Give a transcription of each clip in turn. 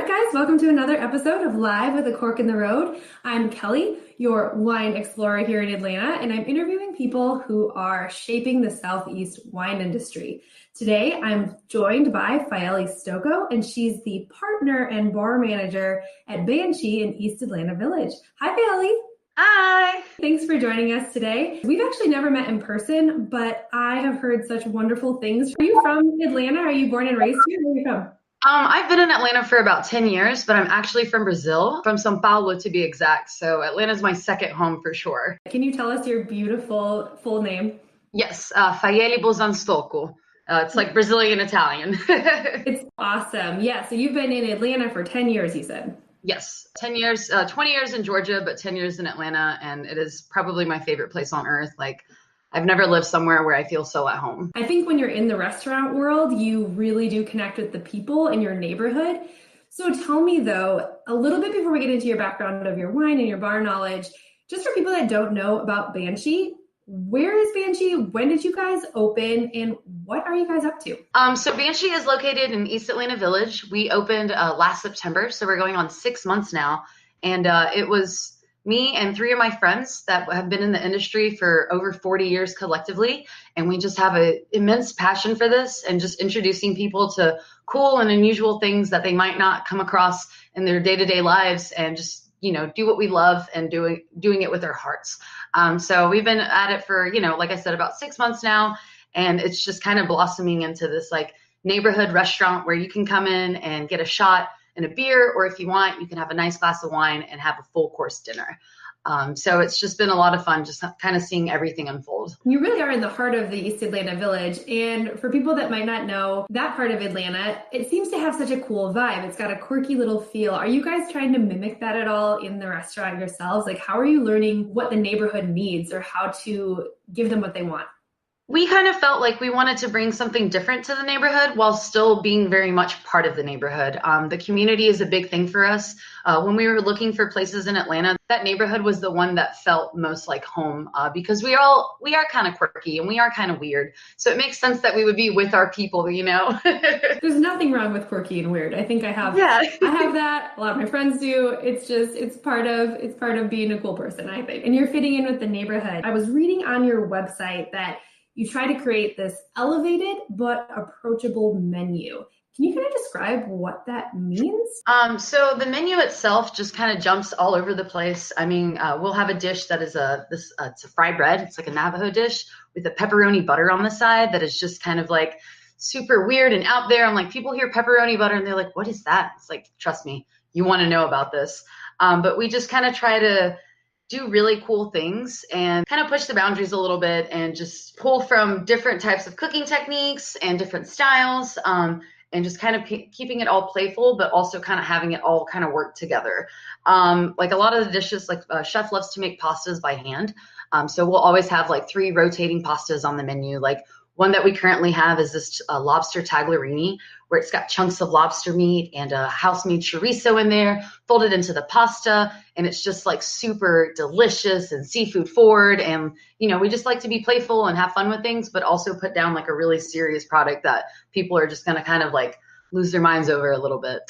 guys, welcome to another episode of Live with a Cork in the Road. I'm Kelly, your wine explorer here in Atlanta, and I'm interviewing people who are shaping the Southeast wine industry. Today, I'm joined by Faielle Stocco, and she's the partner and bar manager at Banshee in East Atlanta Village. Hi, Faielle. Hi. Thanks for joining us today. We've actually never met in person, but I have heard such wonderful things. Are you from Atlanta? Are you born and raised here? Where are you from? I've been in Atlanta for about 10 years, but I'm actually from Brazil, from São Paulo to be exact. So Atlanta's my second home for sure. Can you tell us your beautiful full name? Yes, Faielle Stocco. It's like Brazilian Italian. It's awesome. Yeah, so you've been in Atlanta for 10 years, you said. Yes, 10 years, 20 years in Georgia, but 10 years in Atlanta. And it is probably my favorite place on earth. Like, I've never lived somewhere where I feel so at home. I think when you're in the restaurant world, you really do connect with the people in your neighborhood. So tell me though, a little bit before we get into your background of your wine and your bar knowledge, just for people that don't know about Banshee, where is Banshee? When did you guys open and what are you guys up to? So Banshee is located in East Atlanta Village. We opened last September, so we're going on 6 months now. And it was me and 3 of my friends that have been in the industry for over 40 years collectively. And we just have an immense passion for this and just introducing people to cool and unusual things that they might not come across in their day-to-day lives and just, do what we love and doing it with our hearts. So we've been at it for, like I said, about 6 months now. And it's just kind of blossoming into this like neighborhood restaurant where you can come in and get a shot and a beer, or if you want, you can have a nice glass of wine and have a full course dinner. So it's just been a lot of fun, just kind of seeing everything unfold. You really are in the heart of the East Atlanta Village. And for people that might not know that part of Atlanta, it seems to have such a cool vibe. It's got a quirky little feel. Are you guys trying to mimic that at all in the restaurant yourselves? Like, how are you learning what the neighborhood needs or how to give them what they want? We kind of felt like we wanted to bring something different to the neighborhood while still being very much part of the neighborhood. The community is a big thing for us. When we were looking for places in Atlanta, that neighborhood was the one that felt most like home because we are kind of quirky and we are kind of weird. So it makes sense that we would be with our people, There's nothing wrong with quirky and weird. I think I have that. A lot of my friends do. It's part of being a cool person, I think. And you're fitting in with the neighborhood. I was reading on your website that you try to create this elevated but approachable menu. Can you kind of describe what that means? So the menu itself just kind of jumps all over the place. I mean, we'll have a dish that is it's a fry bread. It's like a Navajo dish with a pepperoni butter on the side that is just kind of like super weird and out there. I'm like, people hear pepperoni butter and they're like, what is that? It's like, trust me, you want to know about this. But we just kind of try to do really cool things and kind of push the boundaries a little bit and just pull from different types of cooking techniques and different styles and just kind of keeping it all playful, but also kind of having it all kind of work together. Like a lot of the dishes, like chef loves to make pastas by hand. So we'll always have like 3 rotating pastas on the menu. Like one that we currently have is this lobster tagliarini, where it's got chunks of lobster meat and a house-made chorizo in there, folded into the pasta, and it's just like super delicious and seafood forward. And, we just like to be playful and have fun with things, but also put down like a really serious product that people are just going to kind of like lose their minds over a little bit.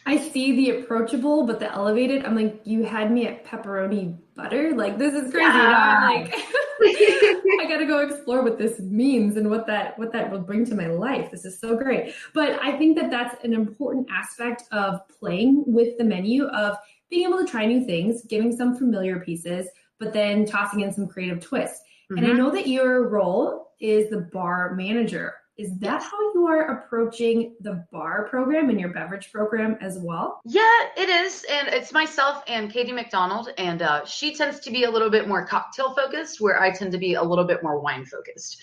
I see the approachable, but the elevated, I'm like, you had me at pepperoni butter? Like, this is crazy. Yeah. Now I'm like, I got to go explore what this means and what that will bring to my life. This is so great. But I think that that's an important aspect of playing with the menu, of being able to try new things, giving some familiar pieces, but then tossing in some creative twists. Mm-hmm. And I know that your role is the bar manager. Is that how you are approaching the bar program and your beverage program as well? Yeah, it is. And it's myself and Katie McDonald. And she tends to be a little bit more cocktail focused, where I tend to be a little bit more wine focused.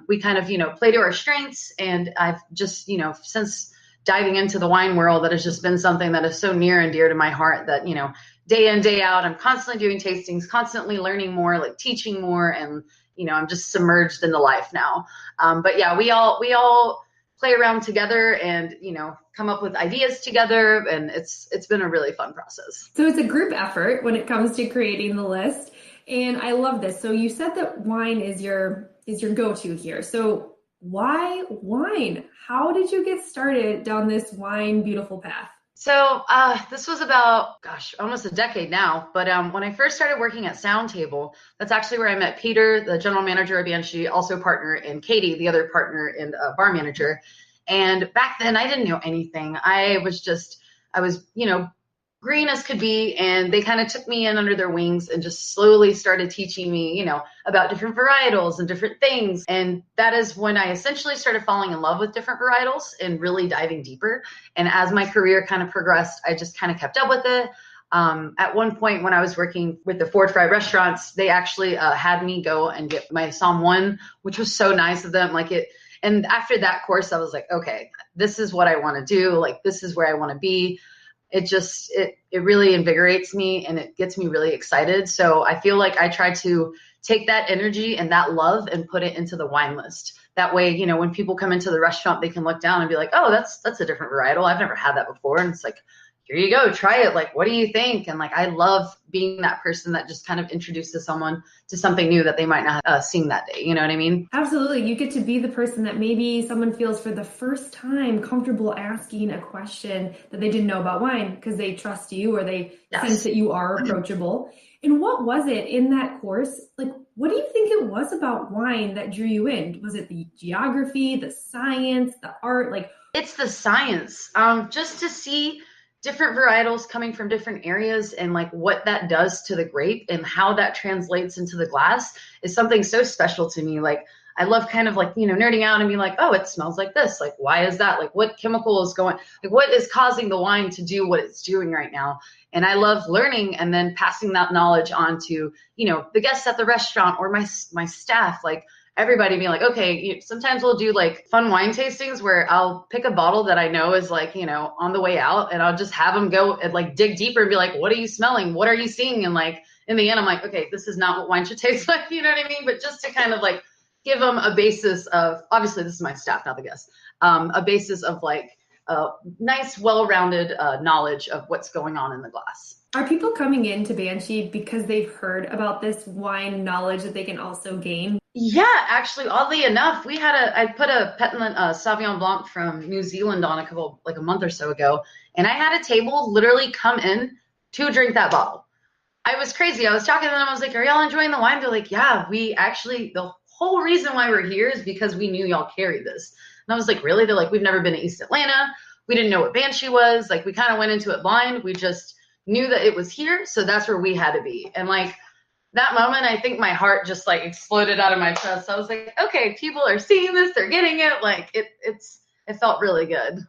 We kind of, play to our strengths. And I've just, since diving into the wine world, that has just been something that is so near and dear to my heart that, day in, day out, I'm constantly doing tastings, constantly learning more, like teaching more, and I'm just submerged into life now. But yeah, we all play around together and, come up with ideas together. And it's been a really fun process. So it's a group effort when it comes to creating the list. And I love this. So you said that wine is your go-to here. So why wine? How did you get started down this wine beautiful path? So this was about, gosh, almost a decade now. But when I first started working at Sound Table, that's actually where I met Peter, the general manager of Banshee, also partner, and Katie, the other partner and bar manager. And back then, I didn't know anything. I was, green as could be. And they kind of took me in under their wings and just slowly started teaching me, about different varietals and different things. And that is when I essentially started falling in love with different varietals and really diving deeper. And as my career kind of progressed, I just kind of kept up with it. At one point, when I was working with the Ford Fry restaurants, they actually had me go and get my Psalm 1, which was so nice of them. And after that course, I was like, okay, this is what I want to do. Like, this is where I want to be. It really invigorates me and it gets me really excited. So I feel like I try to take that energy and that love and put it into the wine list. That way, when people come into the restaurant, they can look down and be like, oh, that's a different varietal. I've never had that before. And it's like, here you go, try it. Like, what do you think? And like, I love being that person that just kind of introduces someone to something new that they might not have seen that day. You know what I mean? Absolutely. You get to be the person that maybe someone feels for the first time comfortable asking a question that they didn't know about wine because they trust you or they sense that you are approachable. And what was it in that course? Like, what do you think it was about wine that drew you in? Was it the geography, the science, the art? Like, it's the science. Just to see different varietals coming from different areas and like what that does to the grape and how that translates into the glass is something so special to me. Like, I love kind of like, nerding out and being like, oh, it smells like this. Like, why is that? Like, what chemical is going, like, what is causing the wine to do what it's doing right now? And I love learning and then passing that knowledge on to, the guests at the restaurant or my staff. Like, everybody being like, okay, sometimes we'll do like fun wine tastings where I'll pick a bottle that I know is like, on the way out, and I'll just have them go and like dig deeper and be like, what are you smelling? What are you seeing? And like, in the end, I'm like, okay, this is not what wine should taste like. You know what I mean? But just to kind of like give them a basis of, obviously this is my staff, not the guests, a basis of like nice, well-rounded knowledge of what's going on in the glass. Are people coming into Banshee because they've heard about this wine knowledge that they can also gain? Yeah, actually, oddly enough, I put a Petland Sauvignon Blanc from New Zealand on a month or so ago, and I had a table literally come in to drink that bottle. I was crazy. I was talking to them. I was like, are y'all enjoying the wine? They're like, yeah, the whole reason why we're here is because we knew y'all carried this. And I was like, really? They're like, we've never been to East Atlanta. We didn't know what Banshee was. Like, we kind of went into it blind. We just knew that it was here. So that's where we had to be. And like, that moment, I think my heart just like exploded out of my chest. I was like, okay, people are seeing this, they're getting it. Like it felt really good.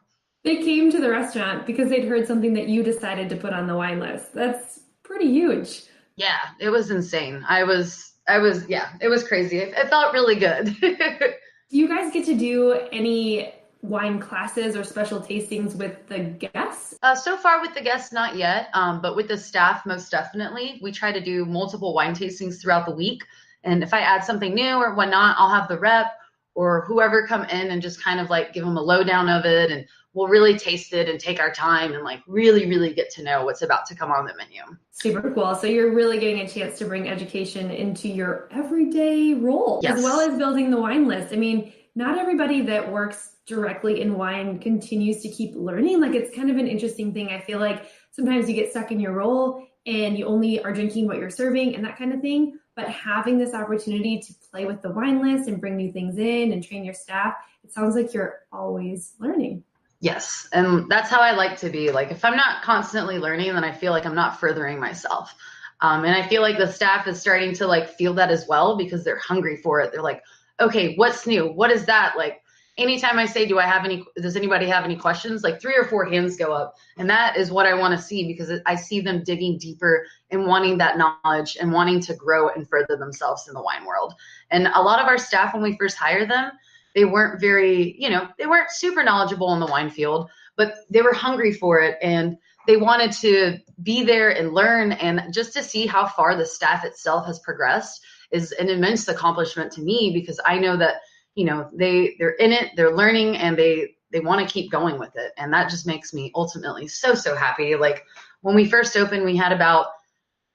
They came to the restaurant because they'd heard something that you decided to put on the wine list. That's pretty huge. Yeah, it was insane. Yeah, it was crazy. It felt really good. Do you guys get to do any wine classes or special tastings with the guests? So far with the guests, not yet. But with the staff, most definitely. We try to do multiple wine tastings throughout the week. And if I add something new or whatnot, I'll have the rep or whoever come in and just kind of like give them a lowdown of it. And we'll really taste it and take our time and like really, really get to know what's about to come on the menu. Super cool. So you're really getting a chance to bring education into your everyday role, yes, as well as building the wine list. I mean, not everybody that works directly in wine continues to keep learning. Like, it's kind of an interesting thing. I feel like sometimes you get stuck in your role and you only are drinking what you're serving and that kind of thing. But having this opportunity to play with the wine list and bring new things in and train your staff, it sounds like you're always learning. Yes. And that's how I like to be. Like, if I'm not constantly learning, then I feel like I'm not furthering myself. And I feel like the staff is starting to like feel that as well because they're hungry for it. They're like, okay, what's new? What is that? Like, anytime I say, does anybody have any questions? Like 3 or 4 hands go up. And that is what I want to see because I see them digging deeper and wanting that knowledge and wanting to grow and further themselves in the wine world. And a lot of our staff, when we first hired them, they weren't they weren't super knowledgeable in the wine field, but they were hungry for it. And they wanted to be there and learn. And just to see how far the staff itself has progressed is an immense accomplishment to me because I know that they're in it, they're learning, and they want to keep going with it. And that just makes me ultimately so, so happy. Like, when we first opened, we had about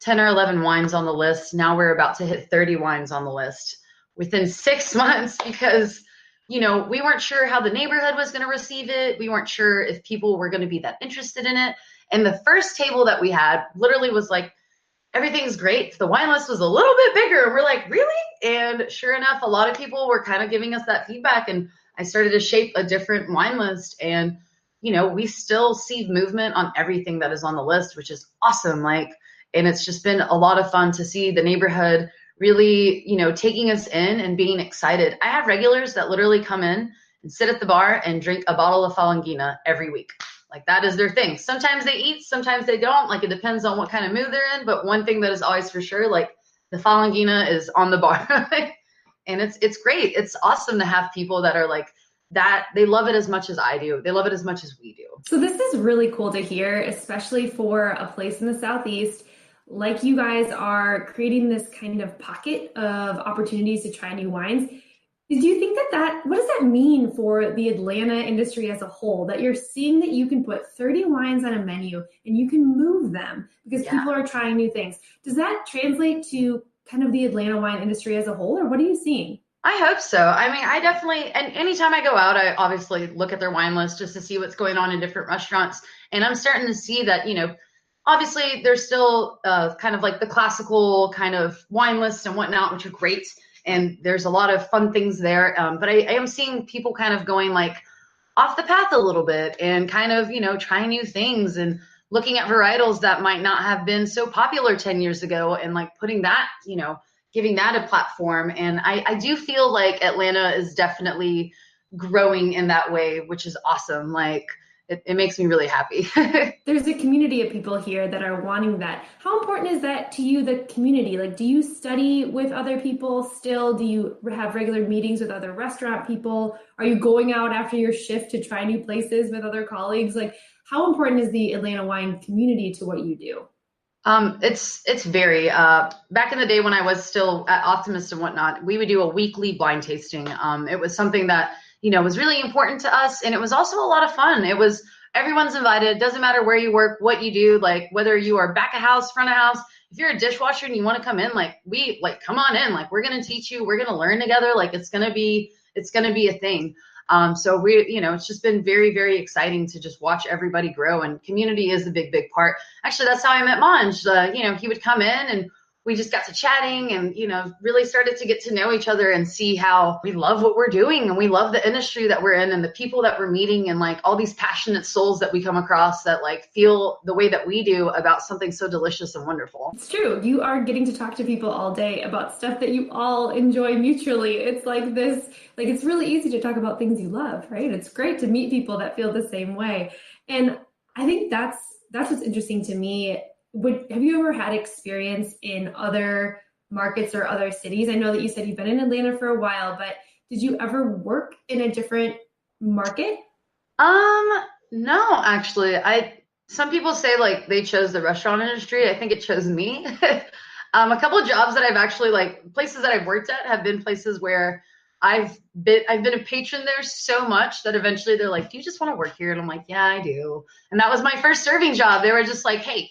10 or 11 wines on the list. Now we're about to hit 30 wines on the list within 6 months because we weren't sure how the neighborhood was going to receive it. We weren't sure if people were going to be that interested in it. And the first table that we had literally was like, everything's great. The wine list was a little bit bigger. And we're like, really? And sure enough, a lot of people were kind of giving us that feedback. And I started to shape a different wine list. And, we still see movement on everything that is on the list, which is awesome. And it's just been a lot of fun to see the neighborhood really, taking us in and being excited. I have regulars that literally come in and sit at the bar and drink a bottle of Falangina every week. Like that is their thing. Sometimes they eat, sometimes they don't. Like it depends on what kind of mood they're in. But one thing that is always for sure, like the Falangina is on the bar. And it's great. It's awesome to have people that are like that. They love it as much as I do. They love it as much as we do. So this is really cool to hear, especially for a place in the Southeast. Like you guys are creating this kind of pocket of opportunities to try new wines. Do you think what does that mean for the Atlanta industry as a whole, that you're seeing that you can put 30 wines on a menu and you can move them because people are trying new things? Does that translate to kind of the Atlanta wine industry as a whole, or what are you seeing? I hope so. I mean, I definitely, and anytime I go out, I obviously look at their wine list just to see what's going on in different restaurants. And I'm starting to see that, obviously there's still kind of like the classical kind of wine list and whatnot, which are great. And there's a lot of fun things there. But I am seeing people kind of going like off the path a little bit and kind of, trying new things and looking at varietals that might not have been so popular 10 years ago and like putting that, giving that a platform. And I do feel like Atlanta is definitely growing in that way, which is awesome. Like it makes me really happy. There's a community of people here that are wanting that. How important is that to you, the community? Like, do you study with other people still? Do you have regular meetings with other restaurant people? Are you going out after your shift to try new places with other colleagues? Like, how important is the Atlanta wine community to what you do? It's very back in the day when I was still at Optimist and whatnot, we would do a weekly blind tasting. It was something that, was really important to us. And it was also a lot of fun. It was everyone's invited. It doesn't matter where you work, what you do, like whether you are back of house, front of house, if you're a dishwasher and you want to come in, come on in, like we're going to teach you, we're going to learn together. Like it's going to be a thing. So it's just been very, very exciting to just watch everybody grow, and community is a big, big part. Actually, that's how I met Monj. He would come in and we just got to chatting and, really started to get to know each other and see how we love what we're doing and we love the industry that we're in and the people that we're meeting and like all these passionate souls that we come across that like feel the way that we do about something so delicious and wonderful. It's true. You are getting to talk to people all day about stuff that you all enjoy mutually. It's like this, like it's really easy to talk about things you love, right? It's great to meet people that feel the same way. And I think that's what's interesting to me. Have you ever had experience in other markets or other cities? I know that you said you've been in Atlanta for a while, but did you ever work in a different market? No, actually. Some people say like they chose the restaurant industry. I think it chose me. A couple of jobs that I've actually like places that I've worked at have been places where I've been a patron there so much that eventually they're like, "Do you just want to work here?" And I'm like, "Yeah, I do." And that was my first serving job. They were just like, "Hey,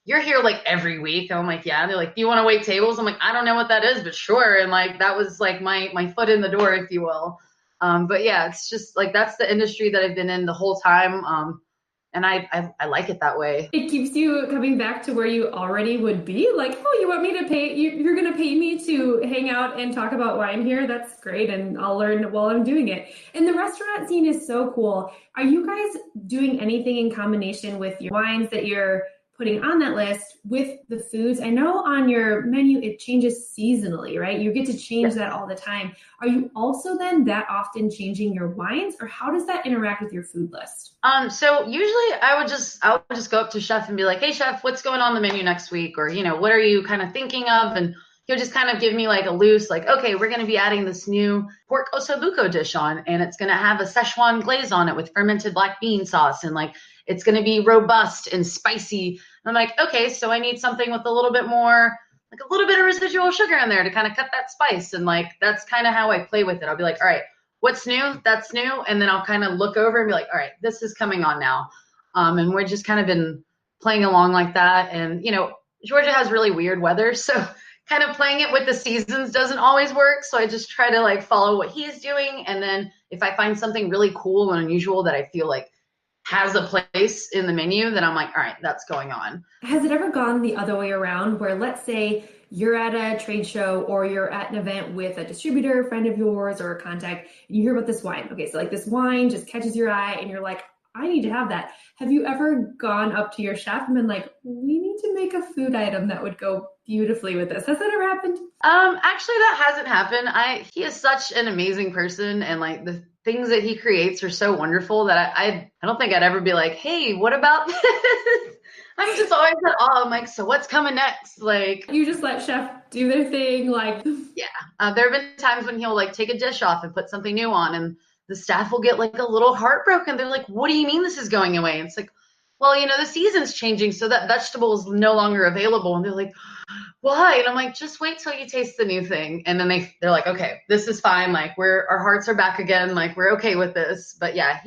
you're here like every week." And I'm like, "Yeah." And they're like, "Do you want to wait tables?" I'm like, "I don't know what that is, but sure." And like that was like my foot in the door, if you will. But yeah, it's just like that's the industry that I've been in the whole time. And I like it that way. It keeps you coming back to where you already would be. Like, oh, you want me to pay you're going to pay me to hang out and talk about wine here? That's great. And I'll learn while I'm doing it. And the restaurant scene is so cool. Are you guys doing anything in combination with your wines that you're putting on that list with the foods? I know on your menu, it changes seasonally, right? You get to change that all the time. Are you also then that often changing your wines, or how does that interact with your food list? So usually I would just go up to chef and be like, "Hey chef, what's going on the menu next week?" Or, what are you kind of thinking of? And he'll just kind of give me like a loose, like, "Okay, we're going to be adding this new pork ossobuco dish on, and it's going to have a Szechuan glaze on it with fermented black bean sauce. And like, it's going to be robust and spicy." And I'm like, "Okay, so I need something with a little bit more, like a little bit of residual sugar in there to kind of cut that spice." And like, that's kind of how I play with it. I'll be like, "All right, what's new? That's new." And then I'll kind of look over and be like, "All right, this is coming on now." And we're just kind of been playing along like that. And, Georgia has really weird weather. So kind of playing it with the seasons doesn't always work. So I just try to like follow what he's doing. And then if I find something really cool and unusual that I feel like has a place in the menu, then I'm like, all right, that's going on. Has it ever gone the other way around where, let's say, you're at a trade show or you're at an event with a distributor, a friend of yours, or a contact, and you hear about this wine? Okay, so like this wine just catches your eye and you're like, I need to have that. Have you ever gone up to your chef and been like, we need to make a food item that would go beautifully with this? Has that ever happened? Actually that hasn't happened. He is such an amazing person, and like the things that he creates are so wonderful that I don't think I'd ever be like, hey, what about this? I'm just always at awe. I'm like, so what's coming next? Like, You just let chef do their thing, like, yeah. There have been times when he'll like take a dish off and put something new on, and the staff will get like a little heartbroken. They're like, what do you mean this is going away? And it's like, well, the season's changing, so that vegetable is no longer available. And they're like, why? And I'm like, just wait till you taste the new thing. And then they're like, okay, this is fine. Like our hearts are back again. Like we're okay with this. But yeah,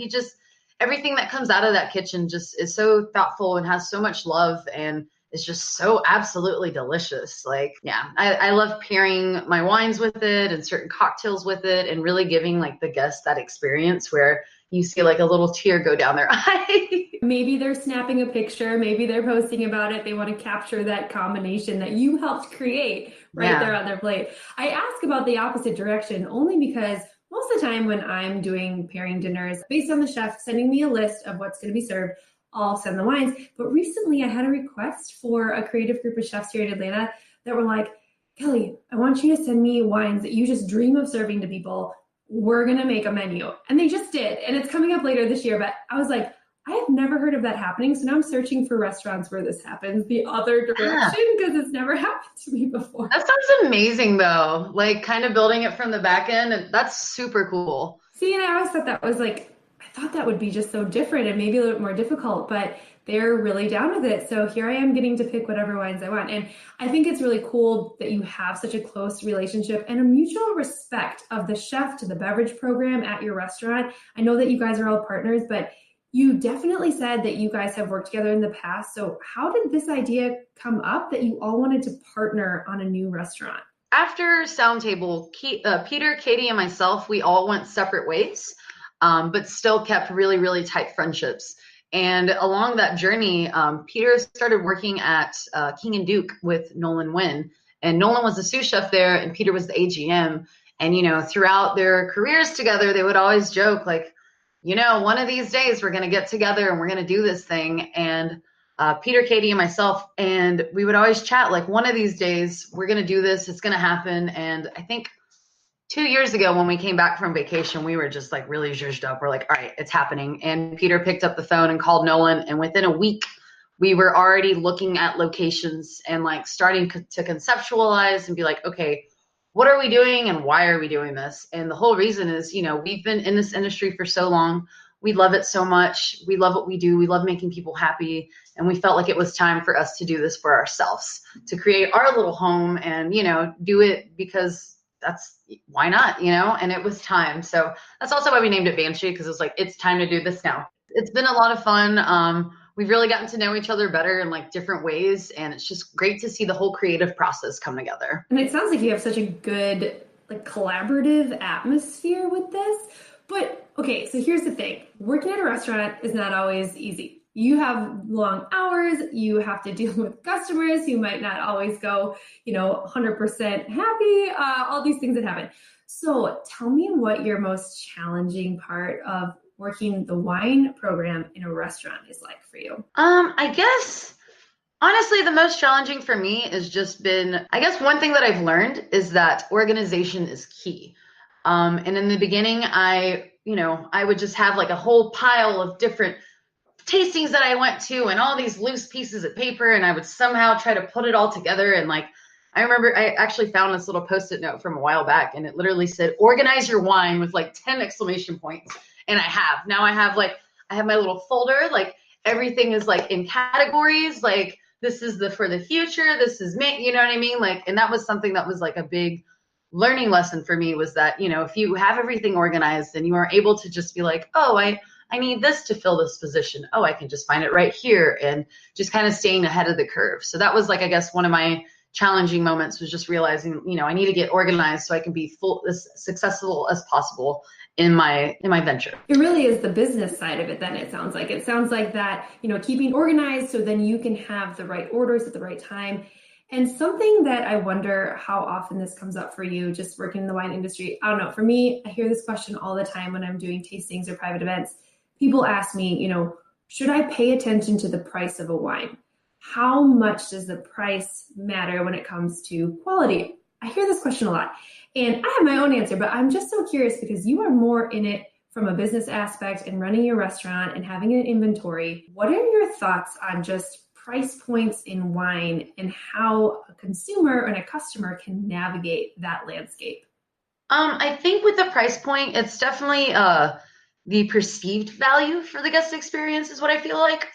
everything that comes out of that kitchen just is so thoughtful and has so much love and is just so absolutely delicious. Like, yeah, I love pairing my wines with it and certain cocktails with it, and really giving like the guests that experience where you see like a little tear go down their eye. maybe they're snapping a picture, maybe they're posting about it. They want to capture that combination that you helped create right there on their plate. I ask about the opposite direction only because most of the time when I'm doing pairing dinners, based on the chef sending me a list of what's going to be served, I'll send the wines. But recently I had a request for a creative group of chefs here in Atlanta that were like, Kelly, I want you to send me wines that you just dream of serving to people. We're going to make a menu. And they just did. And it's coming up later this year. But I was like, I have never heard of that happening. So now I'm searching for restaurants where this happens the other direction because it's never happened to me before. That sounds amazing though. Like kind of building it from the back end. And that's super cool. See, and I always thought that was like, I thought that would be just so different and maybe a little bit more difficult, but they're really down with it. So here I am getting to pick whatever wines I want. And I think it's really cool that you have such a close relationship and a mutual respect of the chef to the beverage program at your restaurant. I know that you guys are all partners, but you definitely said that you guys have worked together in the past. So how did this idea come up that you all wanted to partner on a new restaurant? After Sound Table, Peter, Katie, and myself, we all went separate ways, but still kept really, really tight friendships. And along that journey, Peter started working at King and Duke with Nolan Wynn. And Nolan was the sous chef there, and Peter was the AGM. And, throughout their careers together, they would always joke, like, one of these days we're going to get together and we're going to do this thing. And Peter, Katie, and myself, and we would always chat, like, one of these days we're going to do this. It's going to happen. And I think 2 years ago when we came back from vacation, we were just like really zhuzhed up. We're like, all right, it's happening. And Peter picked up the phone and called Nolan. And within a week, we were already looking at locations and like starting to conceptualize and be like, okay, what are we doing and why are we doing this? And the whole reason is, we've been in this industry for so long. We love it so much. We love what we do. We love making people happy. And we felt like it was time for us to do this for ourselves, to create our little home and, do it because why not, and it was time. So that's also why we named it Banshee, because it was like, it's time to do this now. It's been a lot of fun. We've really gotten to know each other better in like different ways. And it's just great to see the whole creative process come together. And it sounds like you have such a good, like, collaborative atmosphere with this. But okay, so here's the thing. Working at a restaurant is not always easy. You have long hours, you have to deal with customers who might not always go, 100% happy, all these things that happen. So tell me what your most challenging part of working the wine program in a restaurant is like for you. I guess, honestly, the most challenging for me has just been, I guess one thing that I've learned is that organization is key. And in the beginning, I would just have like a whole pile of different tastings that I went to and all these loose pieces of paper, and I would somehow try to put it all together. And like, I remember I actually found this little Post-it note from a while back, and it literally said, organize your wine with like 10 exclamation points. And I have my little folder, like everything is like in categories, like this is for the future, this is me, you know what I mean? Like, and that was something that was like a big learning lesson for me, was that, if you have everything organized and you are able to just be like, oh, I need this to fill this position. Oh, I can just find it right here, and just kind of staying ahead of the curve. So that was like, I guess, one of my challenging moments was just realizing, I need to get organized so I can be as successful as possible in my venture. It really is the business side of it then, it sounds like. It sounds like that, keeping organized so then you can have the right orders at the right time. And something that I wonder how often this comes up for you just working in the wine industry. I don't know. For me, I hear this question all the time when I'm doing tastings or private events. People ask me, should I pay attention to the price of a wine? How much does the price matter when it comes to quality? I hear this question a lot. And I have my own answer, but I'm just so curious because you are more in it from a business aspect and running your restaurant and having an inventory. What are your thoughts on just price points in wine and how a consumer and a customer can navigate that landscape? I think with the price point, it's definitely the perceived value for the guest experience is what I feel like.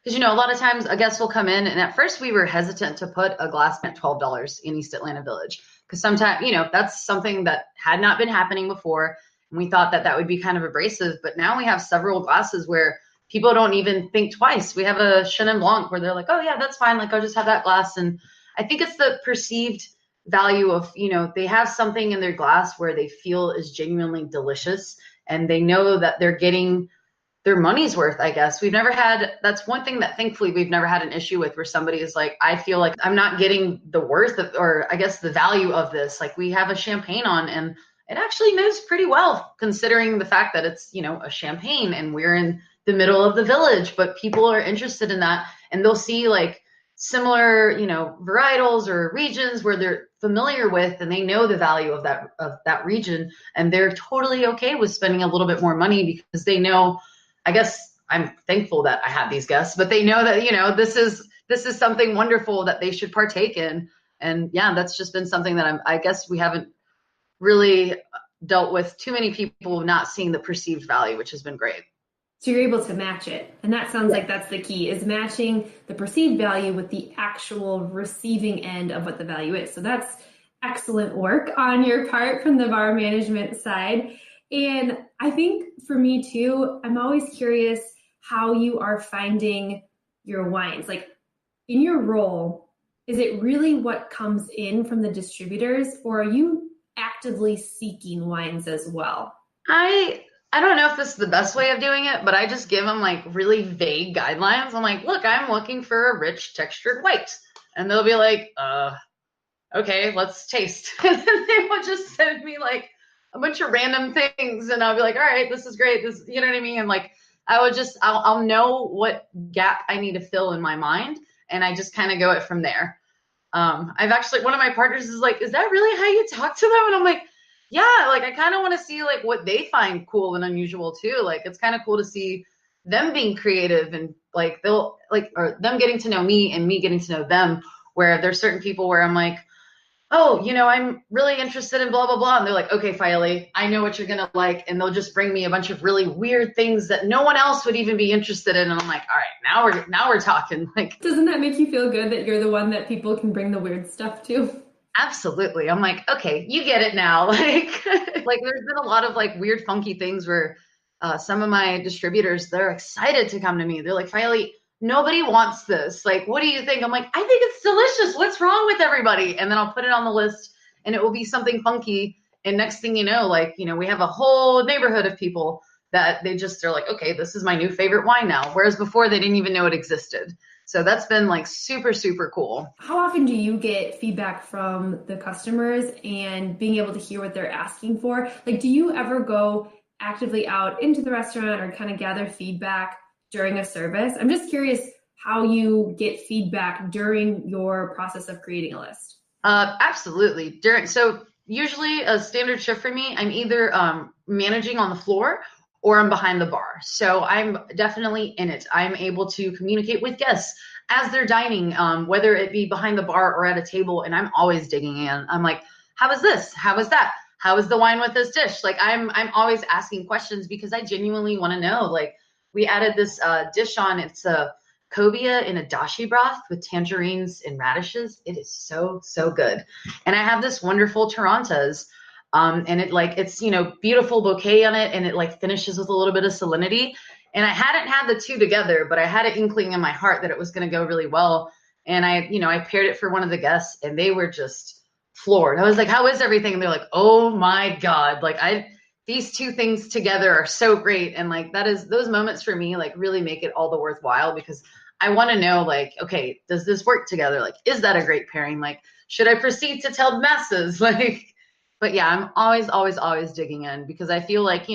Because, a lot of times a guest will come in, and at first we were hesitant to put a glass at $12 in East Atlanta Village. Because sometimes, that's something that had not been happening before. And we thought that would be kind of abrasive. But now we have several glasses where people don't even think twice. We have a Chenin Blanc where they're like, oh, yeah, that's fine. Like, I'll just have that glass. And I think it's the perceived value of, they have something in their glass where they feel is genuinely delicious. And they know that they're getting their money's worth, I guess. That's one thing that thankfully we've never had an issue with, where somebody is like, I feel like I'm not getting the worth of, or I guess the value of this. Like, we have a champagne on and it actually moves pretty well considering the fact that it's, a champagne and we're in the middle of the village, but people are interested in that and they'll see like similar, varietals or regions where they're familiar with and they know the value of that region, and they're totally okay with spending a little bit more money because they know, I guess I'm thankful that I have these guests, but they know that, this is something wonderful that they should partake in. And yeah, that's just been something that I guess we haven't really dealt with too many people not seeing the perceived value, which has been great. So you're able to match it. And that sounds like that's the key, is matching the perceived value with the actual receiving end of what the value is. So that's excellent work on your part from the bar management side. And I think for me too, I'm always curious how you are finding your wines. Like, in your role, is it really what comes in from the distributors, or are you actively seeking wines as well? I don't know if this is the best way of doing it, but I just give them like really vague guidelines. I'm like, look, I'm looking for a rich textured white. And they'll be like, okay, let's taste. And then they will just send me like a bunch of random things. And I'll be like, all right, this is great. This, you know what I mean? And like, I'll know what gap I need to fill in my mind. And I just kind of go it from there. I've actually, one of my partners is like, is that really how you talk to them? And I'm like, yeah, like I kind of want to see like what they find cool and unusual too. Like, it's kind of cool to see them being creative and like they'll like, or them getting to know me and me getting to know them, where there's certain people where I'm like, oh, I'm really interested in blah, blah, blah. And they're like, okay, Faielle, I know what you're going to like. And they'll just bring me a bunch of really weird things that no one else would even be interested in. And I'm like, all right, now we're talking. Like, doesn't that make you feel good that you're the one that people can bring the weird stuff to? Absolutely. I'm like, okay, you get it now. Like, like there's been a lot of like weird, funky things where some of my distributors, they're excited to come to me. They're like, Faielle, nobody wants this. Like, what do you think? I'm like, I think it's delicious. What's wrong with everybody? And then I'll put it on the list and it will be something funky. And next thing you know, like, we have a whole neighborhood of people that they're like, okay, this is my new favorite wine now. Whereas before they didn't even know it existed. So that's been like super, super cool. How often do you get feedback from the customers and being able to hear what they're asking for? Like, do you ever go actively out into the restaurant or kind of gather feedback during a service? I'm just curious how you get feedback during your process of creating a list. Absolutely. So usually a standard shift for me, I'm either managing on the floor or I'm behind the bar. So I'm definitely in it. I'm able to communicate with guests as they're dining, whether it be behind the bar or at a table. And I'm always digging in. I'm like, how is this? How is that? How is the wine with this dish? Like, I'm always asking questions because I genuinely want to know. Like, we added this dish on. It's a cobia in a dashi broth with tangerines and radishes. It is so, so good. And I have this wonderful Tarantas. And it's, beautiful bouquet on it. And it like finishes with a little bit of salinity. And I hadn't had the two together, but I had an inkling in my heart that it was going to go really well. And I paired it for one of the guests, and they were just floored. I was like, how is everything? And they're like, oh my God. Like these two things together are so great. And like, those moments for me, like really make it all the worthwhile, because I want to know, like, okay, does this work together? Like, is that a great pairing? Like, should I proceed to tell masses? Like, but yeah, I'm always, always, always digging in, because I feel like,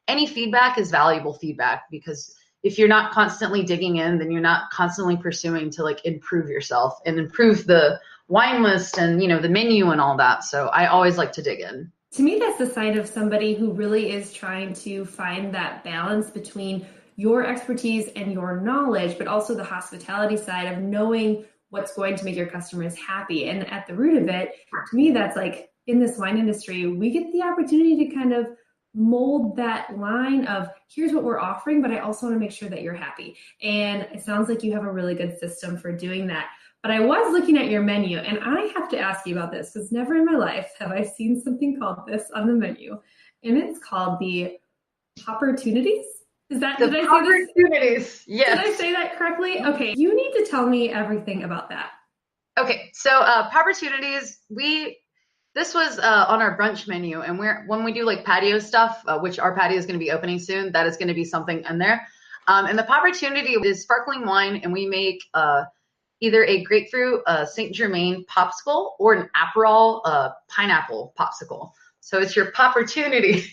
any feedback is valuable feedback, because if you're not constantly digging in, then you're not constantly pursuing to like improve yourself and improve the wine list and, the menu and all that. So I always like to dig in. To me, that's the sign of somebody who really is trying to find that balance between your expertise and your knowledge, but also the hospitality side of knowing what's going to make your customers happy. And at the root of it, to me, that's like, in this wine industry, we get the opportunity to kind of mold that line of, here's what we're offering, but I also want to make sure that you're happy. And it sounds like you have a really good system for doing that. But I was looking at your menu, and I have to ask you about this, because never in my life have I seen something called this on the menu. And it's called the Opportunities. Did I say this? Opportunities. Yes. Did I say that correctly? Okay. You need to tell me everything about that. Okay. So Opportunities, this was on our brunch menu, and when we do like patio stuff, which our patio is going to be opening soon, that is going to be something in there. And the Opportunity is sparkling wine, and we make either a grapefruit Saint Germain popsicle or an Aperol pineapple popsicle. So it's your Opportunity.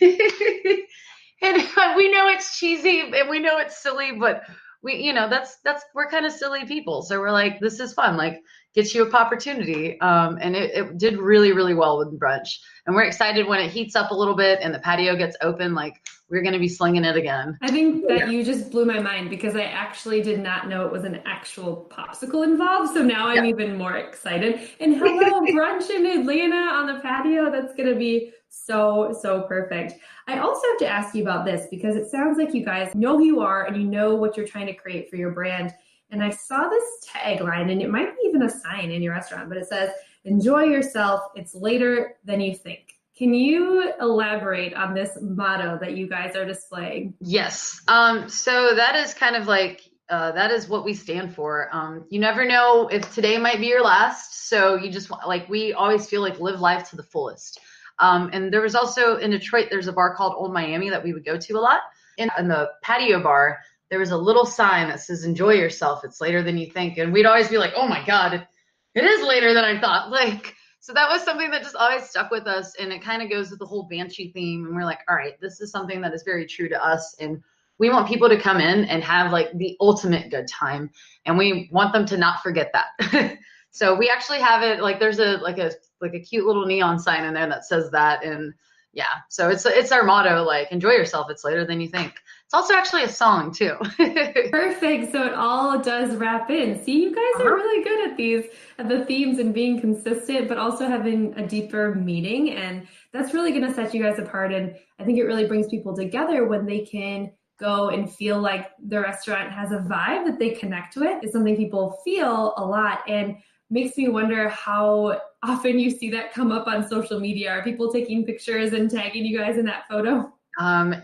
And we know it's cheesy and we know it's silly, but we're kind of silly people. So we're like, this is fun. Like, get you a Opportunity. And it did really, really well with brunch. And we're excited when it heats up a little bit and the patio gets open, like we're going to be slinging it again. I think that you just blew my mind, because I actually did not know it was an actual popsicle involved. So now I'm even more excited. And hello, brunch in Atlanta on the patio. That's going to be so, so perfect. I also have to ask you about this, because it sounds like you guys know who you are and you know what you're trying to create for your brand. And I saw this tagline, and it might be even a sign in your restaurant, but it says, enjoy yourself. It's later than you think. Can you elaborate on this motto that you guys are displaying? Yes. So that is kind of like, that is what we stand for. You never know if today might be your last. So you just like, we always feel like live life to the fullest. And there was also in Detroit, there's a bar called Old Miami that we would go to a lot. In the patio bar, there was a little sign that says, enjoy yourself. It's later than you think. And we'd always be like, oh my God, it is later than I thought. Like, so that was something that just always stuck with us. And it kind of goes with the whole Banshee theme. And we're like, all right, this is something that is very true to us. And we want people to come in and have like the ultimate good time. And we want them to not forget that. So we actually have it, like there's a cute little neon sign in there that says that. And yeah, so it's our motto, like, enjoy yourself. It's later than you think. It's also actually a song too. Perfect. So it all does wrap in. See, you guys are really good at the themes and being consistent, but also having a deeper meaning. And that's really going to set you guys apart. And I think it really brings people together when they can go and feel like the restaurant has a vibe that they connect with. It's something people feel a lot. And makes me wonder how often you see that come up on social media. Are people taking pictures and tagging you guys in that photo?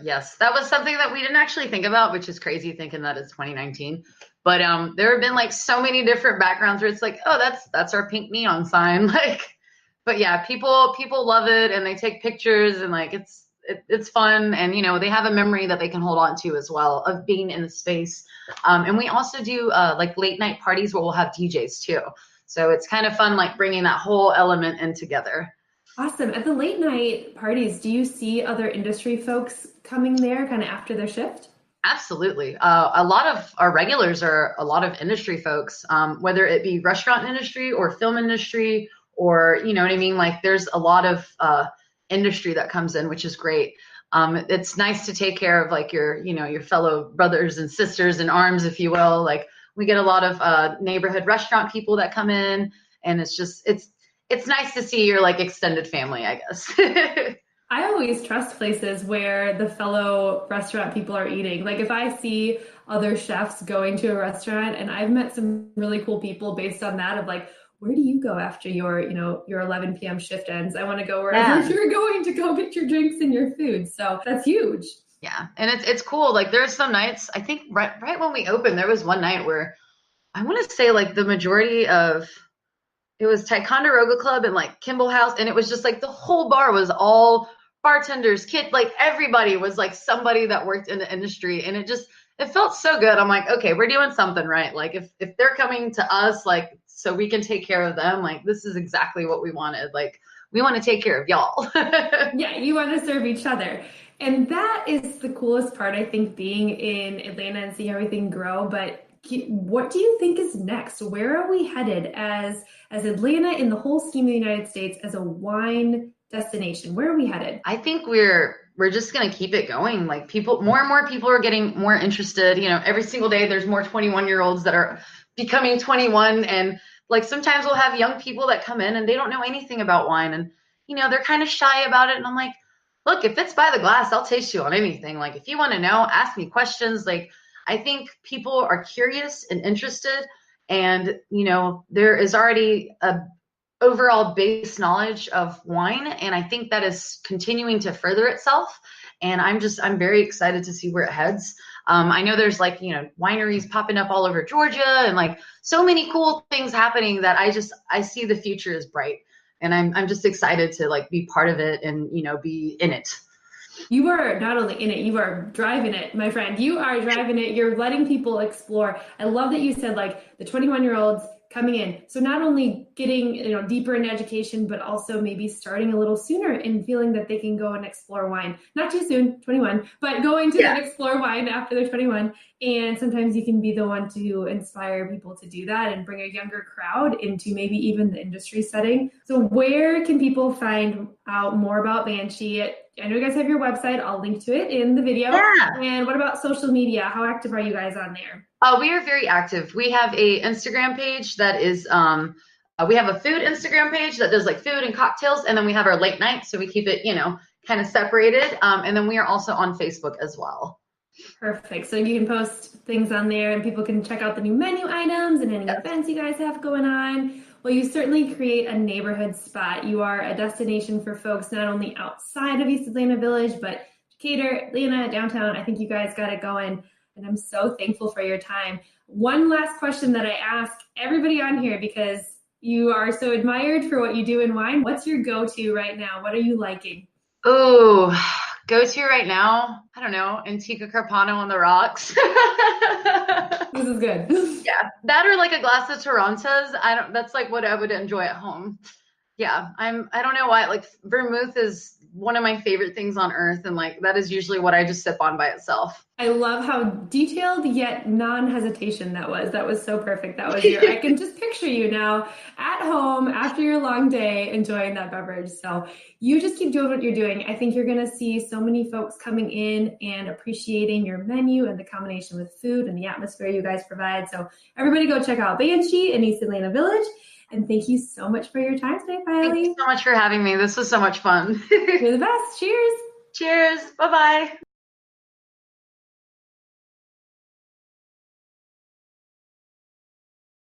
Yes, that was something that we didn't actually think about, which is crazy thinking that it's 2019. But there have been like so many different backgrounds where it's like, oh, that's our pink neon sign. Like, but yeah, people love it and they take pictures and like it's fun, and they have a memory that they can hold on to as well of being in the space. And we also do like late night parties where we'll have DJs too. So it's kind of fun, like bringing that whole element in together. Awesome. At the late night parties, do you see other industry folks coming there kind of after their shift? Absolutely. A lot of our regulars are a lot of industry folks, whether it be restaurant industry or film industry, or, you know what I mean? Like there's a lot of industry that comes in, which is great. It's nice to take care of like your fellow brothers and sisters in arms, if you will. Like we get a lot of neighborhood restaurant people that come in, and it's nice to see your like extended family, I guess. I always trust places where the fellow restaurant people are eating. Like if I see other chefs going to a restaurant, and I've met some really cool people based on that of like, where do you go after your 11 p.m. shift ends? I want to go wherever you're going to go get your drinks and your food. So that's huge. Yeah. And it's cool. Like there's some nights, I think right when we opened, there was one night where I want to say like the majority of it was Ticonderoga Club and like Kimball House, and it was just like the whole bar was all bartenders, kid, like everybody was like somebody that worked in the industry, and it felt so good. I'm like, okay, we're doing something right. Like if they're coming to us, like so we can take care of them, like this is exactly what we wanted. Like we want to take care of y'all. Yeah, you want to serve each other. And that is the coolest part, I think, being in Atlanta and seeing everything grow. But what do you think is next? Where are we headed as Atlanta in the whole scheme of the United States as a wine destination? Where are we headed? I think we're just gonna keep it going. Like people, more and more people are getting more interested. You know, every single day there's more 21-year-olds that are becoming 21, and like sometimes we'll have young people that come in and they don't know anything about wine, and you know they're kind of shy about it. And I'm like, look, if it's by the glass, I'll taste you on anything. Like if you want to know, ask me questions. Like I think people are curious and interested, and you know there is already a overall base knowledge of wine, and I think that is continuing to further itself, and I'm very excited to see where it heads. I know there's like wineries popping up all over Georgia and like so many cool things happening that I see the future is bright, and I'm just excited to like be part of it and be in it. You are not only in it, you are driving it, my friend. You are driving it. You're letting people explore. I love that you said like the 21-year-olds coming in. So not only getting, deeper in education, but also maybe starting a little sooner and feeling that they can go and explore wine. Not too soon, 21, but going to then explore wine after they're 21. And sometimes you can be the one to inspire people to do that and bring a younger crowd into maybe even the industry setting. So where can people find out more about Banshee? I know you guys have your website. I'll link to it in the video. Yeah. And what about social media? How active are you guys on there? We are very active. We have a Instagram page that is we have a food Instagram page that does like food and cocktails, and then we have our late night, so we keep it kind of separated. And then we are also on Facebook as well. Perfect. So you can post things on there and people can check out the new menu items and any events you guys have going on. Well, you certainly create a neighborhood spot. You are a destination for folks not only outside of East Atlanta Village, but Decatur, Atlanta, downtown. I think you guys got it going, and I'm so thankful for your time. One last question that I ask everybody on here, because you are so admired for what you do in wine. What's your go-to right now? What are you liking? Oh, go-to right now? I don't know. Antica Carpano on the rocks. This is good. Yeah, that or like a glass of Toronto's. That's like what I would enjoy at home. Yeah, I don't know why. Like vermouth is one of my favorite things on earth, and like that is usually what I just sip on by itself. I love how detailed yet non-hesitation that was. That was so perfect. That was I can just picture you now at home after your long day enjoying that beverage. So you just keep doing what you're doing. I think you're going to see so many folks coming in and appreciating your menu and the combination with food and the atmosphere you guys provide. So everybody go check out Banshee in East Atlanta Village. And thank you so much for your time today, Faielle. Thank you so much for having me. This was so much fun. You're the best. Cheers. Cheers. Bye-bye.